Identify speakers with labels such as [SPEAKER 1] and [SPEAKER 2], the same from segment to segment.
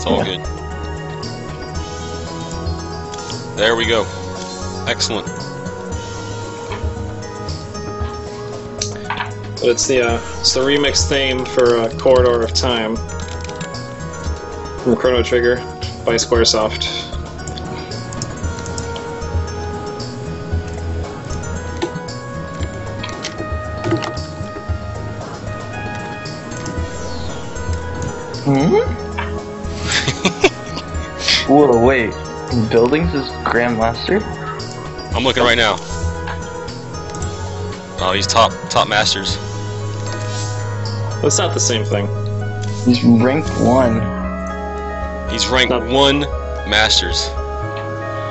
[SPEAKER 1] all good. There we go. Excellent.
[SPEAKER 2] It's the remix theme for Corridor of Time from Chrono Trigger by Squaresoft.
[SPEAKER 3] Whoa, wait. Buildings is Grandmaster?
[SPEAKER 1] I'm looking right now. Oh, he's top masters.
[SPEAKER 2] That's not the same thing.
[SPEAKER 3] He's ranked 1.
[SPEAKER 1] He's ranked 1 masters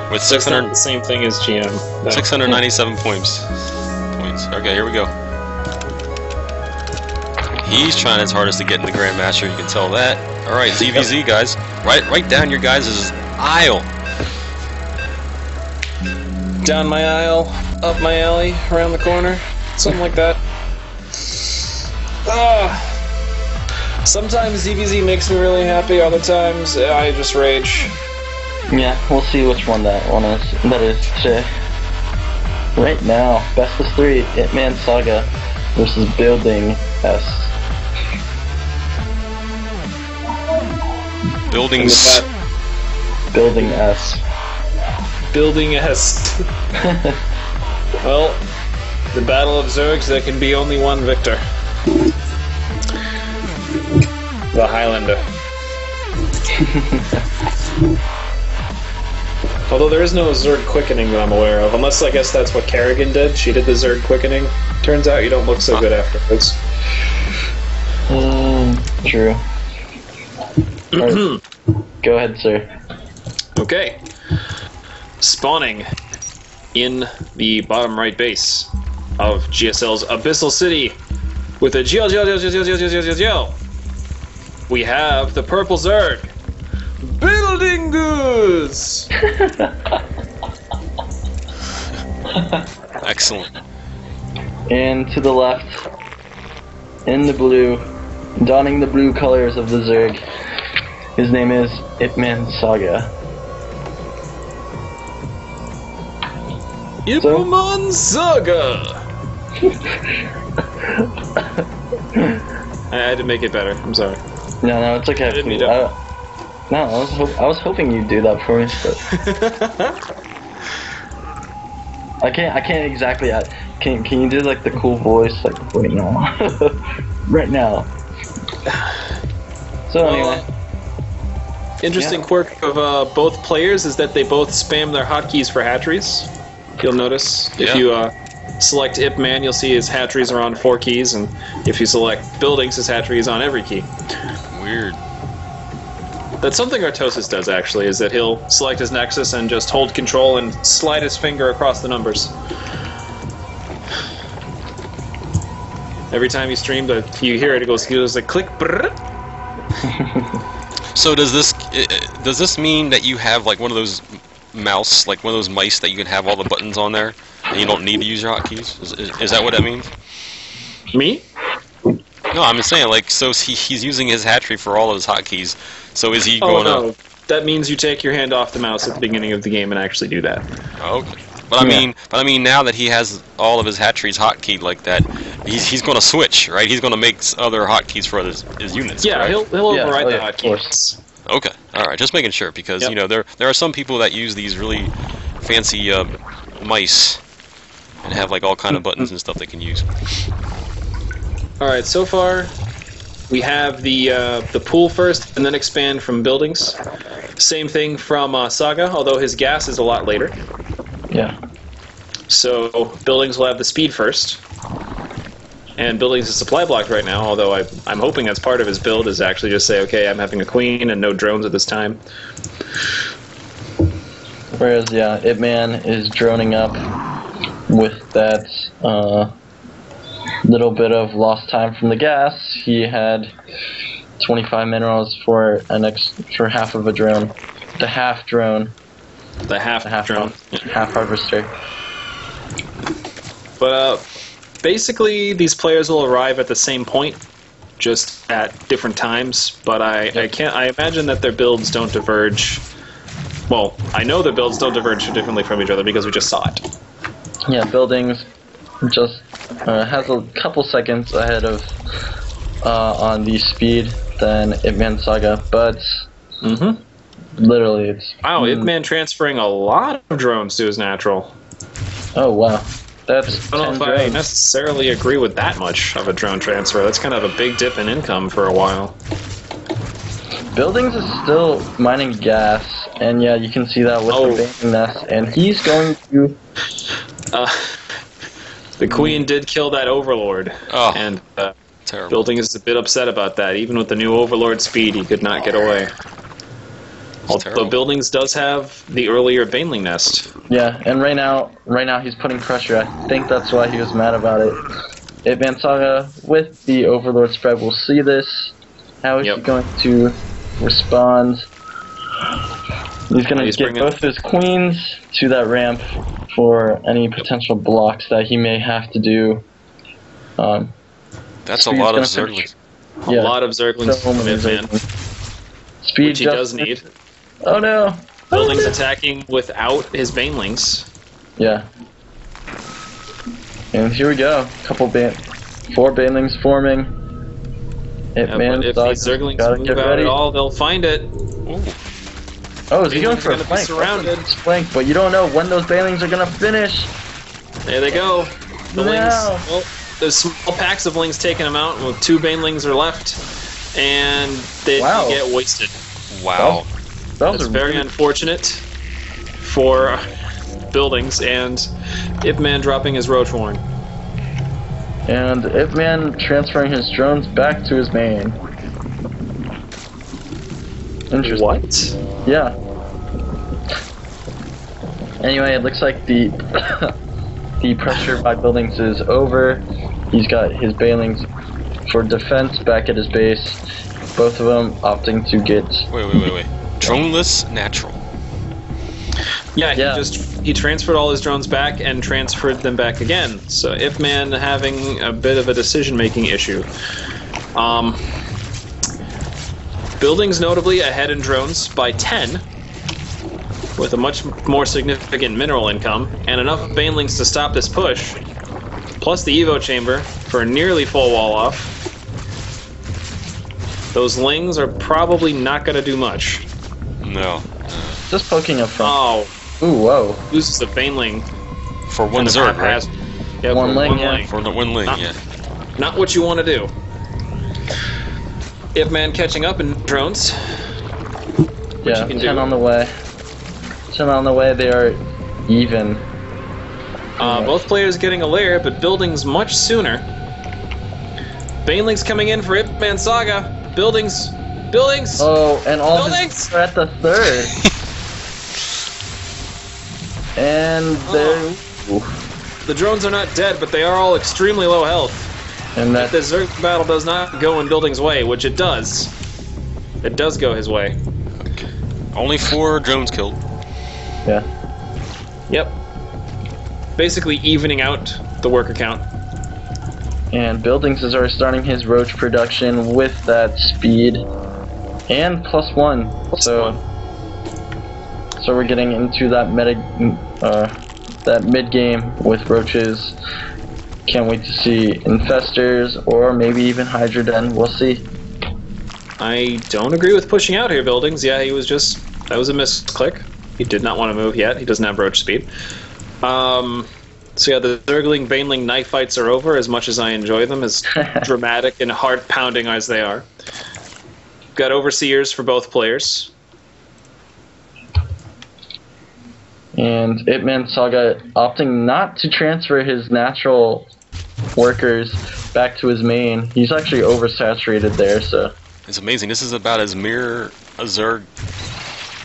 [SPEAKER 1] with
[SPEAKER 2] That's not the same thing as GM. No.
[SPEAKER 1] 697 points. Okay, here we go. He's trying his hardest to get in the Grandmaster. You can tell that. All right, ZVZ guys, right down your guys' aisle.
[SPEAKER 2] Down my aisle, up my alley, around the corner, something like that. Sometimes ZVZ makes me really happy. Other times I just rage.
[SPEAKER 3] Yeah, we'll see which one that is today. Right now, best of 3, IpmanSaga versus Building S.
[SPEAKER 1] Building S.
[SPEAKER 2] Building S. Well, the Battle of Zergs, there can be only one victor. The Highlander. Although there is no Zerg quickening that I'm aware of, unless I guess that's what Kerrigan did. She did the Zerg quickening. Turns out you don't look so good afterwards.
[SPEAKER 3] True. Right. Go ahead, sir.
[SPEAKER 2] Okay. Spawning in the bottom right base of GSL's Abyssal City with a GL. We have the purple Zerg. Building goods!
[SPEAKER 1] Excellent.
[SPEAKER 3] And to the left, in the blue, donning the blue colors of the Zerg, his name is IpmanSaga.
[SPEAKER 2] IpmanSaga! I had to make it better, I'm sorry.
[SPEAKER 3] No, it's okay.
[SPEAKER 2] I didn't mean to.
[SPEAKER 3] No, I was hoping you'd do that for me, but I can't exactly. Can you do like the cool voice like right now? Right now. So anyway,
[SPEAKER 2] interesting quirk of both players is that they both spam their hotkeys for hatcheries. You'll notice if you select Ipman, you'll see his hatcheries are on 4 keys, and if you select Buildings, his hatchery is on every key.
[SPEAKER 1] Weird.
[SPEAKER 2] That's something Artosis does, actually, is that he'll select his Nexus and just hold control and slide his finger across the numbers. Every time you stream, you hear it, it goes like click, brrr.
[SPEAKER 1] So does this mean that you have like one of those mice that you can have all the buttons on there, and you don't need to use your hotkeys? Is that what that means?
[SPEAKER 2] Me?
[SPEAKER 1] No, I'm just saying, like, so he's using his hatchery for all of his hotkeys. So is he going
[SPEAKER 2] no. That means you take your hand off the mouse at the beginning of the game and actually do that.
[SPEAKER 1] Oh, okay. But I mean, now that he has all of his hatcheries hotkeyed like that, he's going to switch, right? He's going to make other hotkeys for his units.
[SPEAKER 2] Yeah,
[SPEAKER 1] correct?
[SPEAKER 2] he'll override the hotkeys.
[SPEAKER 1] Okay, all right, just making sure because you know there are some people that use these really fancy mice and have like all kind of buttons and stuff they can use.
[SPEAKER 2] All right, so far we have the pool first, and then expand from Buildings. Same thing from Saga, although his gas is a lot later.
[SPEAKER 3] Yeah.
[SPEAKER 2] So Buildings will have the speed first, and Buildings is supply blocked right now. Although I'm hoping that's part of his build is actually just say, okay, I'm having a queen and no drones at this time.
[SPEAKER 3] Whereas Ipman is droning up with that little bit of lost time from the gas. He had 25 minerals for half of a drone. The half drone.
[SPEAKER 2] The half drone.
[SPEAKER 3] Half harvester.
[SPEAKER 2] But basically, these players will arrive at the same point just at different times, but I imagine that their builds don't diverge. Well, I know their builds don't diverge differently from each other because we just saw it.
[SPEAKER 3] Yeah, Buildings just has a couple seconds ahead of on the speed than IpmanSaga, but literally it's...
[SPEAKER 2] Wow, Ipman transferring a lot of drones to his natural.
[SPEAKER 3] Oh, wow. That's
[SPEAKER 2] I don't know if I necessarily agree with that much of a drone transfer. That's kind of a big dip in income for a while.
[SPEAKER 3] Buildings is still mining gas, and yeah, you can see that with the baiting nest, and he's going to...
[SPEAKER 2] the Queen did kill that Overlord, and
[SPEAKER 1] terrible.
[SPEAKER 2] Buildings is a bit upset about that. Even with the new Overlord speed, he could not get away. Although Buildings does have the earlier Baneling nest.
[SPEAKER 3] Yeah, and right now he's putting pressure. I think that's why he was mad about it. IpmanSaga with the Overlord spread, we'll see this. How is he going to respond? He's going to get both of his queens to that ramp for any potential blocks that he may have to do.
[SPEAKER 1] That's a lot of Zerglings.
[SPEAKER 3] Yeah,
[SPEAKER 2] a lot of Zerglings from Ipman.
[SPEAKER 3] Speed
[SPEAKER 2] which he does need.
[SPEAKER 3] Oh no!
[SPEAKER 2] Buildings attacking without his Banelings.
[SPEAKER 3] Yeah. And here we go. 4 Banelings forming.
[SPEAKER 2] But if these Zerglings move out at all, they'll find it.
[SPEAKER 1] Ooh.
[SPEAKER 3] Oh, is he going for a flank?
[SPEAKER 2] Surrounded.
[SPEAKER 3] Flank, but you don't know when those Banelings are gonna finish.
[SPEAKER 2] There they go. The
[SPEAKER 3] No.
[SPEAKER 2] Lings. Well, there's small packs of Lings taking them out, and 2 Banelings are left, and they get wasted.
[SPEAKER 1] Wow.
[SPEAKER 2] That's very unfortunate for Buildings, and Ipman dropping his Roach Horn.
[SPEAKER 3] And Ipman transferring his drones back to his main. Interesting.
[SPEAKER 2] What?
[SPEAKER 3] Yeah. Anyway, it looks like the the pressure by Buildings is over. He's got his Banelings for defense back at his base. Both of them opting to get...
[SPEAKER 1] Wait. Droneless natural.
[SPEAKER 2] Yeah, he transferred all his drones back and transferred them back again. So Ipman having a bit of a decision-making issue. Buildings notably ahead in drones by 10, with a much more significant mineral income, and enough Banelings to stop this push, plus the Evo chamber for a nearly full wall off. Those Lings are probably not going to do much.
[SPEAKER 1] No.
[SPEAKER 3] Just poking up front.
[SPEAKER 2] Oh.
[SPEAKER 3] Ooh, whoa.
[SPEAKER 2] Loses the Baneling.
[SPEAKER 1] For one Zerg, right?
[SPEAKER 2] Yeah,
[SPEAKER 3] one Ling,
[SPEAKER 1] For one Ling, yeah.
[SPEAKER 2] Not what you want to do. Ipman catching up in drones.
[SPEAKER 3] Yeah, 10 on the way. 10 on the way, they are even.
[SPEAKER 2] Both players getting a lair, but Buildings much sooner. Banelings coming in for IpmanSaga. Buildings.
[SPEAKER 3] Oh, and all
[SPEAKER 2] Buildings
[SPEAKER 3] are at the 3rd. And they're...
[SPEAKER 2] The drones are not dead, but they are all extremely low health.
[SPEAKER 3] And
[SPEAKER 2] if the Zerg battle does not go in Buildings' way, which it does go his way.
[SPEAKER 1] Okay. Only 4 drones killed.
[SPEAKER 3] Yeah.
[SPEAKER 2] Yep. Basically evening out the worker count.
[SPEAKER 3] And Buildings is already starting his Roach production with that speed. And +1. So we're getting into that mid game with Roaches. Can't wait to see Infestors or maybe even Hydra Den. We'll see.
[SPEAKER 2] I don't agree with pushing out here, Buildings. Yeah, that was a misclick. He did not want to move yet. He doesn't have Roach speed. So yeah, the Zergling Baneling knife fights are over, as much as I enjoy them, as dramatic and heart-pounding as they are. Got Overseers for both players.
[SPEAKER 3] And IpmanSaga opting not to transfer his natural workers back to his main. He's actually oversaturated there, so...
[SPEAKER 1] It's amazing. This is about as mirror a Zerg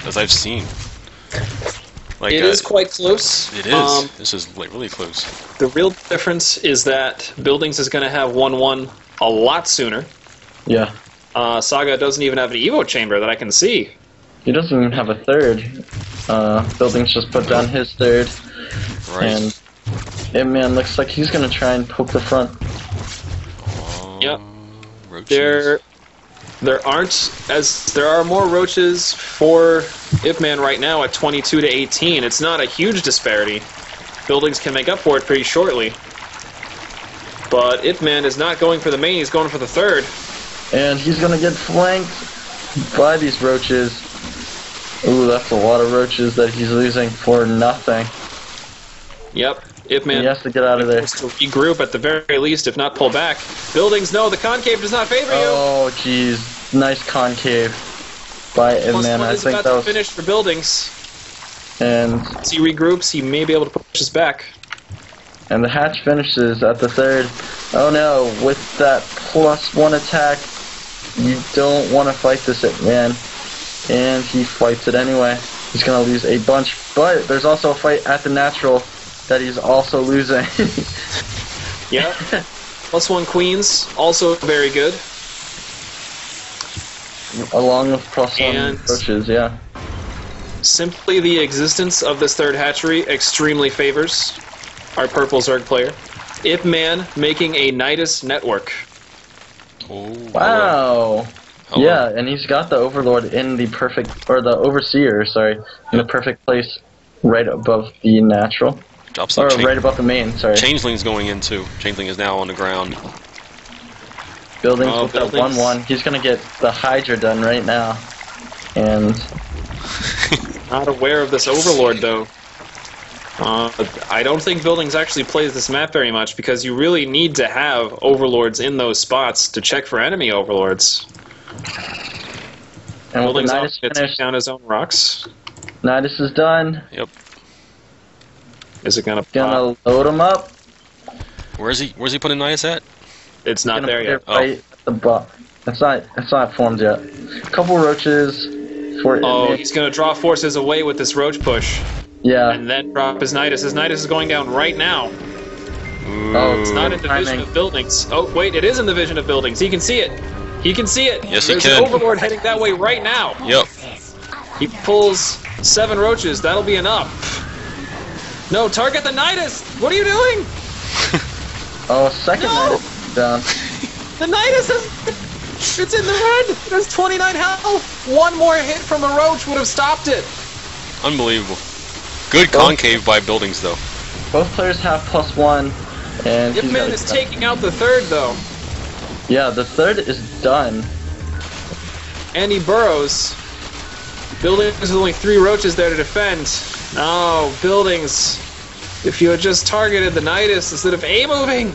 [SPEAKER 1] as I've seen. Like,
[SPEAKER 2] it is quite close.
[SPEAKER 1] It is. This is like really close.
[SPEAKER 2] The real difference is that Buildings is going to have 1-1 a lot sooner.
[SPEAKER 3] Yeah.
[SPEAKER 2] Saga doesn't even have an Evo chamber that I can see.
[SPEAKER 3] He doesn't even have a 3rd. Buildings just put down his 3rd.
[SPEAKER 1] Right.
[SPEAKER 3] And Ipman looks like he's going to try and poke the front.
[SPEAKER 2] Yep.
[SPEAKER 1] Roaches.
[SPEAKER 2] There are more roaches for Ipman right now at 22 to 18. It's not a huge disparity. Buildings can make up for it pretty shortly. But Ipman is not going for the main, he's going for the third.
[SPEAKER 3] And he's gonna get flanked by these roaches. Ooh, that's a lot of roaches that he's losing for nothing.
[SPEAKER 2] Yep, Ipman
[SPEAKER 3] he has to get out of there.
[SPEAKER 2] has to regroup at the very least, if not pull back. Buildings, no, the concave does not favor you.
[SPEAKER 3] Oh, jeez. Nice concave by Ipman. I think
[SPEAKER 2] about
[SPEAKER 3] that
[SPEAKER 2] to
[SPEAKER 3] was...
[SPEAKER 2] finish for Buildings.
[SPEAKER 3] And
[SPEAKER 2] As he regroups, he may be able to push us back.
[SPEAKER 3] the hatch finishes at the third. Oh no, with that +1 attack, you don't want to fight this Ipman. And he fights it anyway. He's going to lose a bunch, but there's also a fight at the natural that he's also losing.
[SPEAKER 2] Yeah. +1 queens, also very good.
[SPEAKER 3] Along with +1 roaches, yeah.
[SPEAKER 2] Simply the existence of this third hatchery extremely favors our purple Zerg player. Ipman making a Nidus network.
[SPEAKER 1] Oh,
[SPEAKER 3] Wow.
[SPEAKER 1] hello.
[SPEAKER 3] Yeah, and he's got the Overlord in the perfect, or the Overseer, sorry, in the perfect place right above the natural.
[SPEAKER 1] Drops
[SPEAKER 3] Or
[SPEAKER 1] the
[SPEAKER 3] right above the main, sorry.
[SPEAKER 1] Changeling's going in too. Changeling is now on the ground.
[SPEAKER 3] Buildings
[SPEAKER 2] Oh,
[SPEAKER 3] with that
[SPEAKER 2] Buildings.
[SPEAKER 3] 1-1. He's gonna get the Hydra done right now. And
[SPEAKER 2] Not aware of this Overlord, though. I don't think Buildings actually plays this map very much, because you really need to have Overlords in those spots to check for enemy Overlords.
[SPEAKER 3] with the
[SPEAKER 2] Buildings
[SPEAKER 3] Nidus
[SPEAKER 2] gonna take
[SPEAKER 3] finished,
[SPEAKER 2] down his own rocks.
[SPEAKER 3] Nidus is done.
[SPEAKER 1] Yep.
[SPEAKER 2] Is it gonna pop?
[SPEAKER 3] Gonna load him up.
[SPEAKER 1] Where's he putting Nidus at?
[SPEAKER 2] It's not
[SPEAKER 3] Gonna
[SPEAKER 2] there
[SPEAKER 3] put
[SPEAKER 2] yet.
[SPEAKER 3] it right at the butt. It's not formed yet. Couple roaches for
[SPEAKER 2] Oh,
[SPEAKER 3] Ipman.
[SPEAKER 2] he's gonna draw forces away with this roach push,
[SPEAKER 3] Yeah.
[SPEAKER 2] and then drop his Nidus. His Nidus is going down right now.
[SPEAKER 3] Oh,
[SPEAKER 2] It's not in the vision
[SPEAKER 3] timing.
[SPEAKER 2] of Buildings. Oh, wait, it is in the vision of Buildings. He can see it. He can see it.
[SPEAKER 1] Yes, he
[SPEAKER 2] There's
[SPEAKER 1] can.
[SPEAKER 2] an Overlord heading that way right now.
[SPEAKER 1] Yep.
[SPEAKER 2] He pulls 7 roaches. That'll be enough. No, target the Nidus. What are you doing?
[SPEAKER 3] Oh, second
[SPEAKER 2] No!
[SPEAKER 3] Nidus is down.
[SPEAKER 2] The Nidus is... It's in the red. It has 29 health. One more hit from a roach would have stopped it.
[SPEAKER 1] Unbelievable. Good concave by Buildings though.
[SPEAKER 3] Both players have +1, and he's
[SPEAKER 2] Ipman
[SPEAKER 3] got
[SPEAKER 2] is taking out the third, though.
[SPEAKER 3] Yeah, the third is done.
[SPEAKER 2] And he burrows. Buildings with only 3 roaches there to defend. No, Buildings. If you had just targeted the Nidus instead of A-moving.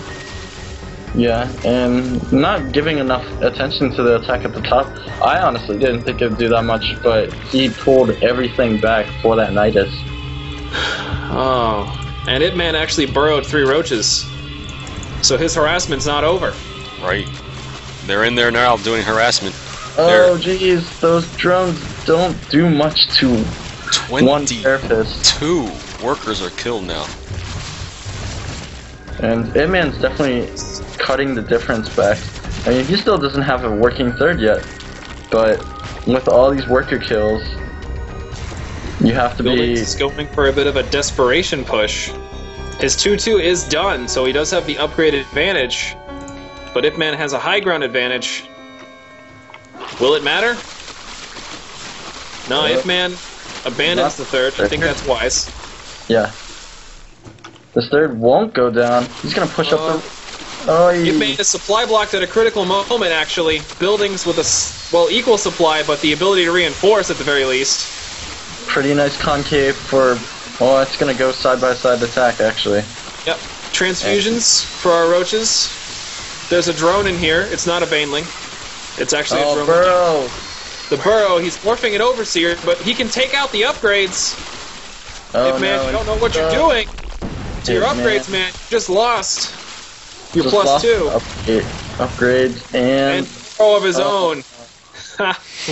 [SPEAKER 3] Yeah, and not giving enough attention to the attack at the top. I honestly didn't think it would do that much, but he pulled everything back for that Nidus.
[SPEAKER 2] Oh. And Ipman actually burrowed 3 roaches. So his harassment's not over.
[SPEAKER 1] Right. They're in there now doing harassment.
[SPEAKER 3] Oh, jeez, those drones don't do much to one
[SPEAKER 1] 22
[SPEAKER 3] therapist.
[SPEAKER 1] workers are killed now.
[SPEAKER 3] And Ipman's definitely cutting the difference back. I mean, he still doesn't have a working third yet, but with all these worker kills, you have to
[SPEAKER 2] Buildings is going for a bit of a desperation push. His 2-2 is done, so he does have the upgraded advantage. But Ipman has a high ground advantage. Will it matter? No, Ipman abandons the third. I think that's wise.
[SPEAKER 3] Yeah. This third won't go down. He's gonna push up the... Oh,
[SPEAKER 2] Ipman is supply blocked at a critical moment, actually. Buildings with a, equal supply, but the ability to reinforce at the very least.
[SPEAKER 3] Pretty nice concave for... Well, it's gonna go side-by-side attack, actually.
[SPEAKER 2] Yep. Transfusions for our roaches. There's a drone in here. It's not a Baneling. It's actually a drone.
[SPEAKER 3] Burrow!
[SPEAKER 2] The Burrow, he's morphing an Overseer, but he can take out the upgrades.
[SPEAKER 3] Oh,
[SPEAKER 2] Ipman,
[SPEAKER 3] no,
[SPEAKER 2] you don't know what you're doing. To your upgrades, man. You just lost. You're
[SPEAKER 3] Just
[SPEAKER 2] plus
[SPEAKER 3] lost
[SPEAKER 2] 2.
[SPEAKER 3] Upgrades, and...
[SPEAKER 2] And Burrow of his own.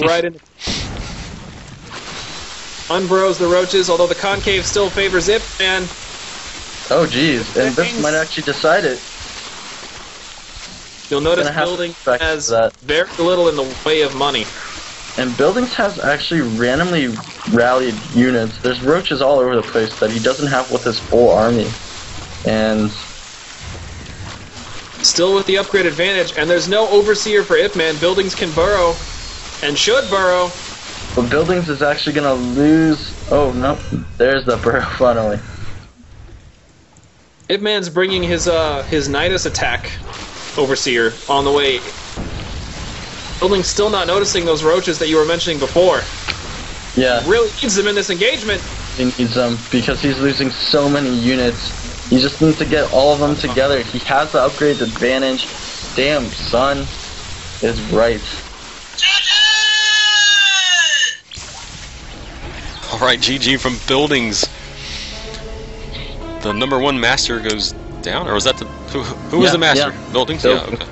[SPEAKER 2] Right in. Unburrows the roaches, although the concave still favors Ipman.
[SPEAKER 3] Oh, geez, and this might actually decide it.
[SPEAKER 2] You'll notice
[SPEAKER 3] Gonna have
[SPEAKER 2] Building
[SPEAKER 3] to respect
[SPEAKER 2] has
[SPEAKER 3] that.
[SPEAKER 2] very little in the way of money.
[SPEAKER 3] And Buildings has actually randomly rallied units. There's roaches all over the place that he doesn't have with his full army. And
[SPEAKER 2] still with the upgrade advantage, and there's no Overseer for Ipman. Buildings can burrow, and should burrow.
[SPEAKER 3] But Buildings is actually gonna lose. Oh no, there's the burrow finally.
[SPEAKER 2] Ipman's bringing his Nidus attack, Overseer, on the way. Buildings still not noticing those roaches that you were mentioning before.
[SPEAKER 3] Yeah.
[SPEAKER 2] Really needs them in this engagement.
[SPEAKER 3] He needs them because he's losing so many units. He just needs to get all of them together. He has the upgrade advantage. Damn, Sun is right.
[SPEAKER 1] Alright, GG from Buildings. The #1 master goes down, or was that the who was the master?
[SPEAKER 3] Yeah.
[SPEAKER 1] Buildings? Yeah, okay.